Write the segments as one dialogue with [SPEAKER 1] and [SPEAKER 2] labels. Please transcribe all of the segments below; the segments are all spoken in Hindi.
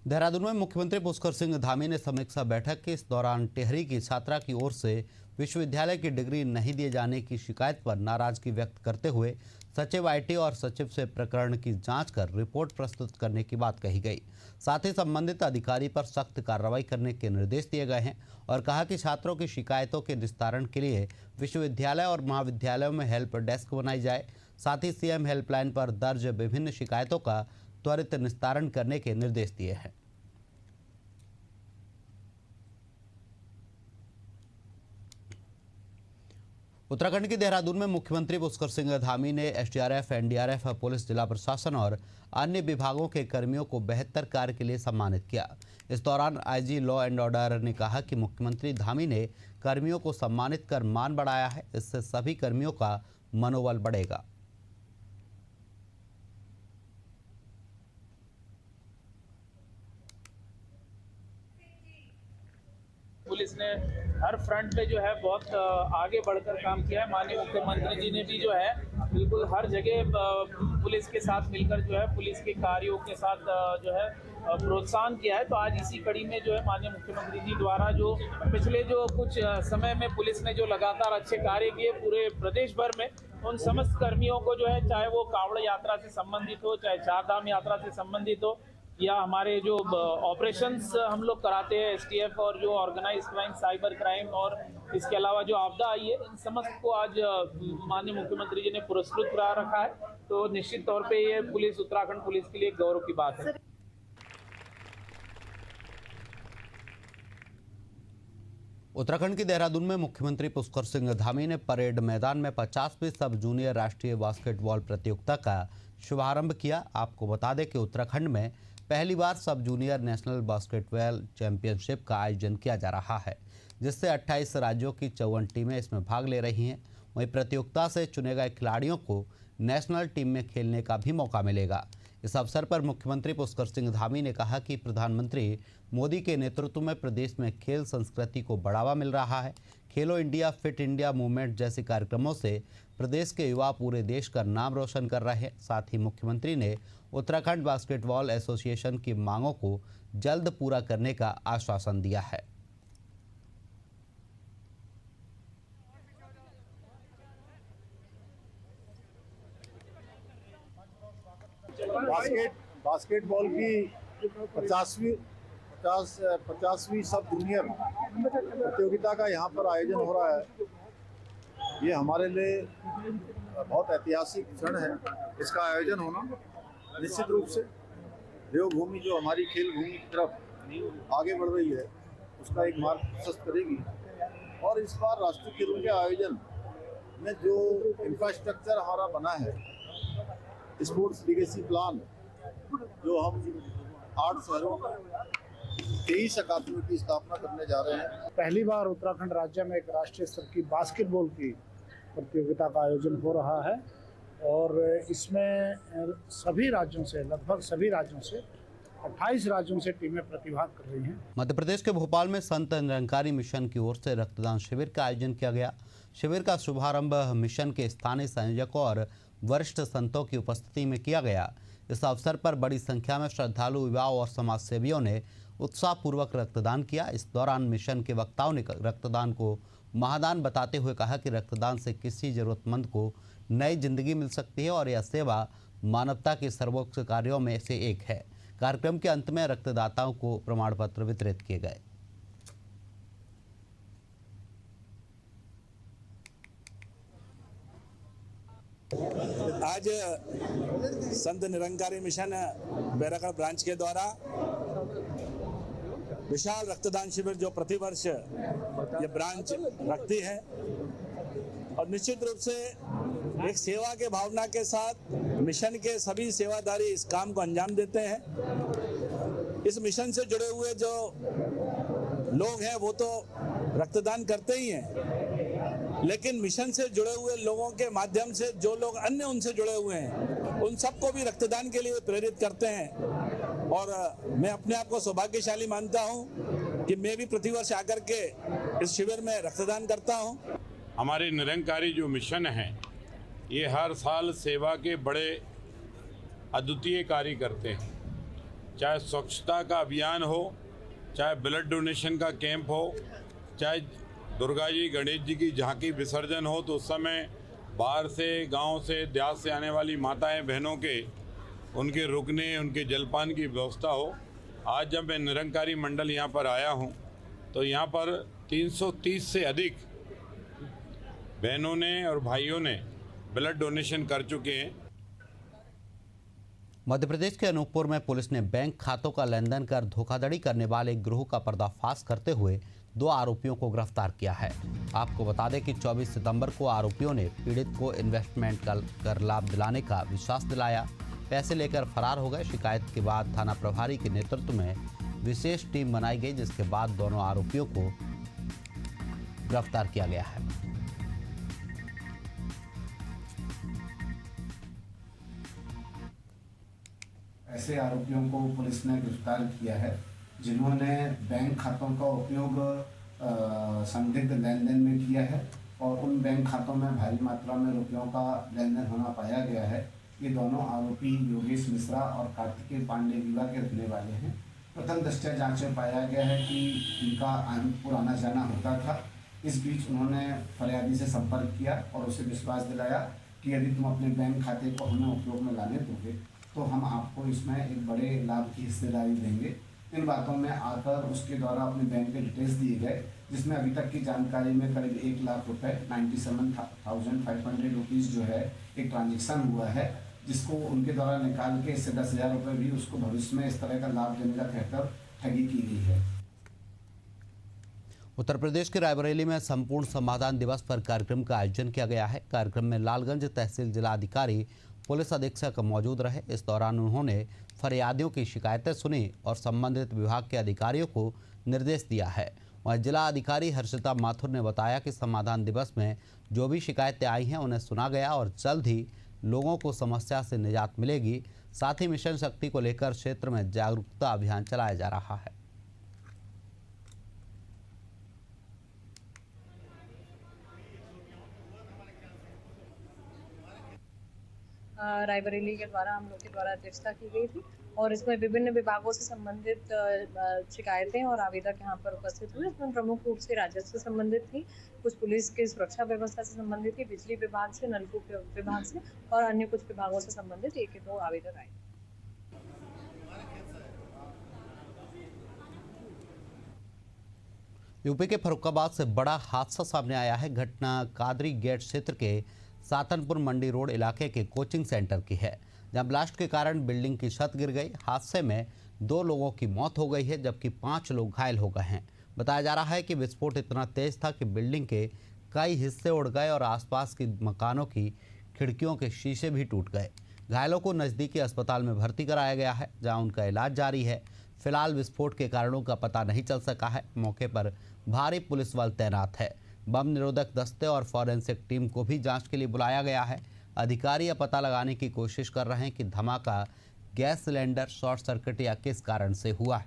[SPEAKER 1] देहरादून में मुख्यमंत्री पुष्कर सिंह धामी ने समीक्षा बैठक के इस दौरान टिहरी की छात्रा की ओर से विश्वविद्यालय की डिग्री नहीं दिए जाने की शिकायत पर नाराजगी व्यक्त करते हुए सचिव आईटी और सचिव से प्रकरण की जांच कर रिपोर्ट प्रस्तुत करने की बात कही गई। साथ ही संबंधित अधिकारी पर सख्त कार्रवाई करने के निर्देश दिए गए हैं और कहा कि छात्रों की शिकायतों के निस्तारण के लिए विश्वविद्यालय और महाविद्यालयों में हेल्प डेस्क बनाई जाए। साथ ही सीएम हेल्पलाइन पर दर्ज विभिन्न शिकायतों का त्वरित निस्तारण करने के निर्देश दिए हैं। उत्तराखंड के देहरादून में मुख्यमंत्री पुष्कर सिंह धामी ने एसडीआरएफ, एनडीआरएफ, पुलिस, जिला प्रशासन और अन्य विभागों के कर्मियों को बेहतर कार्य के लिए सम्मानित किया। इस दौरान आईजी लॉ एंड ऑर्डर ने कहा कि मुख्यमंत्री धामी ने कर्मियों को सम्मानित कर मान बढ़ाया है, इससे सभी कर्मियों का मनोबल बढ़ेगा।
[SPEAKER 2] पुलिस ने हर फ्रंट पे जो है बहुत आगे बढ़कर काम किया है। माननीय मुख्यमंत्री जी ने भी जो है बिल्कुल हर जगह पुलिस के साथ मिलकर जो है पुलिस के कार्यों के साथ जो है प्रोत्साहन किया है। तो आज इसी कड़ी में जो है माननीय मुख्यमंत्री जी द्वारा जो पिछले जो कुछ समय में पुलिस ने जो लगातार अच्छे कार्य किए पूरे प्रदेश भर में, उन समस्त कर्मियों को जो है चाहे वो कावड़ यात्रा से संबंधित हो, चाहे चार धाम यात्रा से संबंधित हो, या हमारे जो ऑपरेशंस हम लोग कराते हैं एसटीएफ और जो ऑर्गेनाइज क्राइम, साइबर क्राइम और इसके अलावा जो आपदा आई है, इन समस्त को आज माननीय मुख्यमंत्री जी ने पुरस्कृत करा रखा है। तो निश्चित तौर पे ये पुलिस, उत्तराखंड पुलिस के लिए गौरव की बात है।
[SPEAKER 1] उत्तराखंड के देहरादून में मुख्यमंत्री पुष्कर सिंह धामी ने परेड मैदान में 50वीं सब जूनियर राष्ट्रीय बास्केटबॉल प्रतियोगिता का शुभारंभ किया। आपको बता दें कि उत्तराखंड में पहली बार सब जूनियर नेशनल बास्केटबॉल चैंपियनशिप का आयोजन किया जा रहा है, जिससे 28 राज्यों की 54 टीमें इसमें भाग ले रही हैं। वहीं प्रतियोगिता से चुने गए खिलाड़ियों को नेशनल टीम में खेलने का भी मौका मिलेगा। इस अवसर पर मुख्यमंत्री पुष्कर सिंह धामी ने कहा कि प्रधानमंत्री मोदी के नेतृत्व में प्रदेश में खेल संस्कृति को बढ़ावा मिल रहा है। खेलो इंडिया, फिट इंडिया मूवमेंट जैसे कार्यक्रमों से प्रदेश के युवा पूरे देश का नाम रोशन कर रहे हैं। साथ ही मुख्यमंत्री ने उत्तराखंड बास्केटबॉल एसोसिएशन की मांगों को जल्द पूरा करने का आश्वासन दिया है।
[SPEAKER 3] बास्केटबॉल की 50वीं सब जूनियर प्रतियोगिता का यहाँ पर आयोजन हो रहा है। ये हमारे लिए बहुत ऐतिहासिक क्षण है। इसका आयोजन होना निश्चित रूप से देवभूमि जो हमारी खेल भूमि की तरफ आगे बढ़ रही है उसका एक मार्ग प्रशस्त करेगी। और इस बार राष्ट्रीय खेलों के आयोजन में जो इंफ्रास्ट्रक्चर हमारा बना है, स्पोर्ट्स लीगेसी प्लान, जो हम 8 शहरों में 23 अकादमी की स्थापना करने जा रहे हैं।
[SPEAKER 4] पहली बार उत्तराखंड राज्य में एक राष्ट्रीय स्तर की बास्केटबॉल की प्रतियोगिता का आयोजन हो रहा है और इसमें सभी राज्यों से, लगभग सभी राज्यों से 28 राज्यों से टीमें प्रतिभाग कर रही हैं।
[SPEAKER 1] मध्य प्रदेश के भोपाल में संत निरंकारी मिशन की ओर से रक्तदान शिविर का आयोजन किया गया। शिविर का शुभारंभ मिशन के स्थानीय संयोजकों और वरिष्ठ संतों की उपस्थिति में किया गया। इस अवसर पर बड़ी संख्या में श्रद्धालु, युवा और समाजसेवियों ने उत्साहपूर्वक रक्तदान किया। इस दौरान मिशन के वक्ताओं ने रक्तदान को महादान बताते हुए कहा कि रक्तदान से किसी जरूरतमंद को नई जिंदगी मिल सकती है और यह सेवा मानवता के सर्वोच्च कार्यों में से एक है। कार्यक्रम के अंत में रक्तदाताओं को प्रमाण पत्र वितरित किए गए।
[SPEAKER 5] आज संत निरंकारी मिशन बैरागढ़ ब्रांच के द्वारा विशाल रक्तदान शिविर जो प्रतिवर्ष ये ब्रांच रखती है और निश्चित रूप से एक सेवा के भावना के साथ मिशन के सभी सेवादारी इस काम को अंजाम देते हैं। इस मिशन से जुड़े हुए जो लोग हैं वो तो रक्तदान करते ही हैं, लेकिन मिशन से जुड़े हुए लोगों के माध्यम से जो लोग अन्य उनसे जुड़े हुए हैं उन सबको भी रक्तदान के लिए प्रेरित करते हैं। और मैं अपने आप को सौभाग्यशाली मानता हूं कि मैं भी प्रतिवर्ष आकर के इस शिविर में रक्तदान करता हूं।
[SPEAKER 6] हमारे निरंकारी जो मिशन है ये हर साल सेवा के बड़े अद्वितीय कार्य करते हैं। चाहे स्वच्छता का अभियान हो, चाहे ब्लड डोनेशन का कैंप हो, चाहे दुर्गा जी गणेश जी की झांकी विसर्जन हो, तो उस समय बाहर से, गांव से, देहात से आने वाली माताएं बहनों के उनके रुकने, उनके जलपान की व्यवस्था हो। आज जब मैं निरंकारी मंडल यहाँ पर आया हूँ तो यहाँ पर 330 से अधिक बहनों ने और भाइयों ने ब्लड डोनेशन कर चुके हैं।
[SPEAKER 1] मध्य प्रदेश के अनूपपुर में पुलिस ने बैंक खातों का लेन देन कर धोखाधड़ी करने वाले एक गिरोह का पर्दाफाश करते हुए 2 आरोपियों को गिरफ्तार किया है। आपको बता दें कि 24 सितंबर को आरोपियों ने पीड़ित को इन्वेस्टमेंट कर लाभ दिलाने का विश्वास दिलाया, पैसे लेकर फरार हो गए। शिकायत के बाद थाना प्रभारी के नेतृत्व में विशेष टीम बनाई गई, जिसके बाद दोनों आरोपियों को गिरफ्तार किया गया है।
[SPEAKER 7] ऐसे आरोपियों को पुलिस ने गिरफ्तार किया है जिन्होंने बैंक खातों का उपयोग संदिग्ध लेन देन में किया है और उन बैंक खातों में भारी मात्रा में रुपयों का लेन देन होना पाया गया है। ये दोनों आरोपी योगेश मिश्रा और कार्तिकेय पांडे रीवा के रहने वाले हैं। प्रथम दृष्टया जांच में पाया गया है कि इनका अनूपपुर आना जाना होता था। इस बीच उन्होंने फरियादी से संपर्क किया और उसे विश्वास दिलाया कि यदि तुम अपने बैंक खाते को हमें उपयोग में लाने दोगे तो हम आपको इसमें एक बड़े लाभ की हिस्सेदारी देंगे। इन बातों में आकर उसके द्वारा अपने बैंक के डिटेल्स दिए गए, जिसमें अभी तक की जानकारी में करीब 1 लाख रुपए 97,500 रुपीज़ जो है एक ट्रांजेक्शन हुआ है, जिसको उनके द्वारा निकाल के इससे 10,000 रुपये भी उसको भविष्य में इस तरह का लाभ देने का कहकर ठगी की गई है।
[SPEAKER 1] उत्तर प्रदेश के रायबरेली में संपूर्ण समाधान दिवस पर कार्यक्रम का आयोजन किया गया है। कार्यक्रम में लालगंज तहसील जिलाधिकारी पुलिस अधीक्षक मौजूद रहे। इस दौरान उन्होंने फरियादियों की शिकायतें सुनी और संबंधित विभाग के अधिकारियों को निर्देश दिया है। वहीं जिला अधिकारी हर्षिता माथुर ने बताया कि समाधान दिवस में जो भी शिकायतें आई हैं उन्हें सुना गया और जल्द ही लोगों को समस्या से निजात मिलेगी। साथ ही मिशन शक्ति को लेकर क्षेत्र में जागरूकता अभियान चलाया जा रहा है।
[SPEAKER 8] रायबरेली के द्वारा हम लोग के द्वारा अध्यक्षता की गई थी और इसमें विभिन्न विभागों से संबंधित शिकायतें और आवेदक यहाँ पर उपस्थित हुए। इसमें प्रमुख रूप से राजस्व से संबंधित थी, कुछ पुलिस की सुरक्षा व्यवस्था से संबंधित थी, बिजली विभाग से, नलकूप विभाग से और अन्य कुछ विभागों से संबंधित 1-2 आवेदक आए।
[SPEAKER 1] यूपी के फर्रुखाबाद से बड़ा हादसा सामने आया है। घटना कादरी गेट क्षेत्र के सातनपुर मंडी रोड इलाके के कोचिंग सेंटर की है, जहां ब्लास्ट के कारण बिल्डिंग की छत गिर गई। हादसे में 2 लोगों की मौत हो गई है, जबकि 5 लोग घायल हो गए हैं। बताया जा रहा है कि विस्फोट इतना तेज था कि बिल्डिंग के कई हिस्से उड़ गए और आसपास की मकानों की खिड़कियों के शीशे भी टूट गए। घायलों को नज़दीकी अस्पताल में भर्ती कराया गया है, जहाँ उनका इलाज जारी है। फिलहाल विस्फोट के कारणों का पता नहीं चल सका है। मौके पर भारी पुलिस बल तैनात है। बम निरोधक दस्ते और फॉरेंसिक टीम को भी जांच के लिए बुलाया गया है। अधिकारी यह पता लगाने की कोशिश कर रहे हैं कि धमाका गैस सिलेंडर शॉर्ट सर्किट या किस कारण से हुआ है।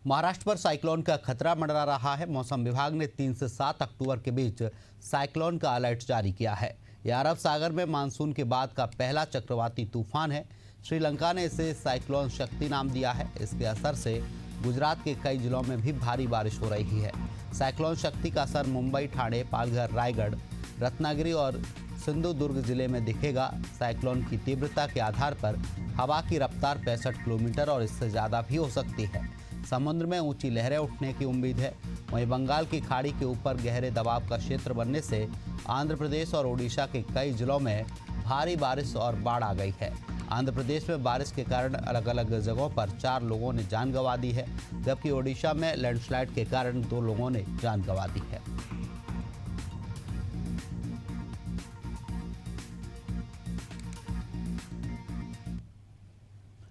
[SPEAKER 1] महाराष्ट्र पर साइक्लोन का खतरा मंडरा रहा है। मौसम विभाग ने 3 से 7 अक्टूबर के बीच साइक्लोन का अलर्ट जारी किया है। यह अरब सागर में मानसून के बाद का पहला चक्रवाती तूफान है। श्रीलंका ने इसे साइक्लोन शक्ति नाम दिया है। इसके असर से गुजरात के कई जिलों में भी भारी बारिश हो रही है। साइक्लोन शक्ति का असर मुंबई, ठाणे, पालघर, रायगढ़, रत्नागिरी और सिंधुदुर्ग जिले में दिखेगा। साइक्लोन की तीव्रता के आधार पर हवा की रफ्तार 65 किलोमीटर और इससे ज़्यादा भी हो सकती है। समुद्र में ऊंची लहरें उठने की उम्मीद है। वहीं बंगाल की खाड़ी के ऊपर गहरे दबाव का क्षेत्र बनने से आंध्र प्रदेश और ओडिशा के कई जिलों में भारी बारिश और बाढ़ आ गई है। आंध्र प्रदेश में बारिश के कारण अलग अलग जगहों पर 4 लोगों ने जान गंवा दी है, जबकि ओडिशा में लैंडस्लाइड के कारण 2 लोगों ने जान गंवा दी है।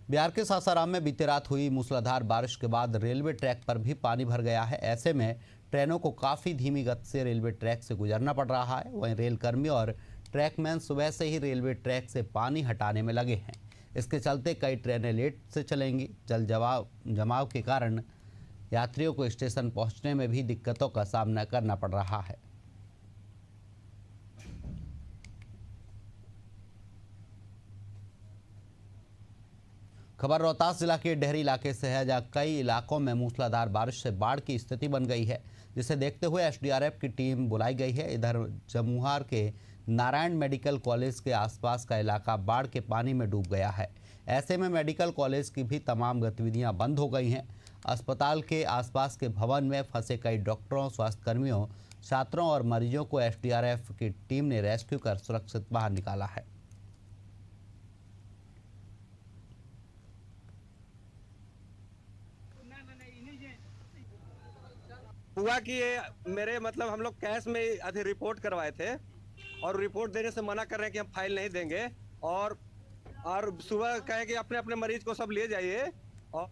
[SPEAKER 1] बिहार के सासाराम में बीती रात हुई मूसलाधार बारिश के बाद रेलवे ट्रैक पर भी पानी भर गया है। ऐसे में ट्रेनों को काफ़ी धीमी गति से रेलवे ट्रैक से गुजरना पड़ रहा है। वहीं रेलकर्मी और ट्रैकमैन सुबह से ही रेलवे ट्रैक से पानी हटाने में लगे हैं। इसके चलते कई ट्रेनें लेट से चलेंगी। जल जमाव के कारण यात्रियों को स्टेशन पहुंचने में भी दिक्कतों का सामना करना पड़ रहा है। खबर रोहतास जिला के डेहरी इलाके से है, जहां कई इलाकों में मूसलाधार बारिश से बाढ़ की स्थिति बन गई है, जिसे देखते हुए एसडीआरएफ की टीम बुलाई गई है। इधर जमुहार के नारायण मेडिकल कॉलेज के आसपास का इलाका बाढ़ के पानी में डूब गया है। ऐसे में मेडिकल कॉलेज की भी तमाम गतिविधियां बंद हो गई हैं। अस्पताल के आसपास के भवन में फंसे कई डॉक्टरों, स्वास्थ्यकर्मियों, छात्रों और मरीजों को एसडीआरएफ की टीम ने रेस्क्यू कर सुरक्षित बाहर निकाला है।
[SPEAKER 9] हुआ कि ये मेरे मतलब हम लोग कैश में आधी रिपोर्ट करवाए थे और रिपोर्ट देने से मना कर रहे हैं कि हम फाइल नहीं देंगे, और सुबह कहे कि अपने अपने मरीज को सब ले जाइए और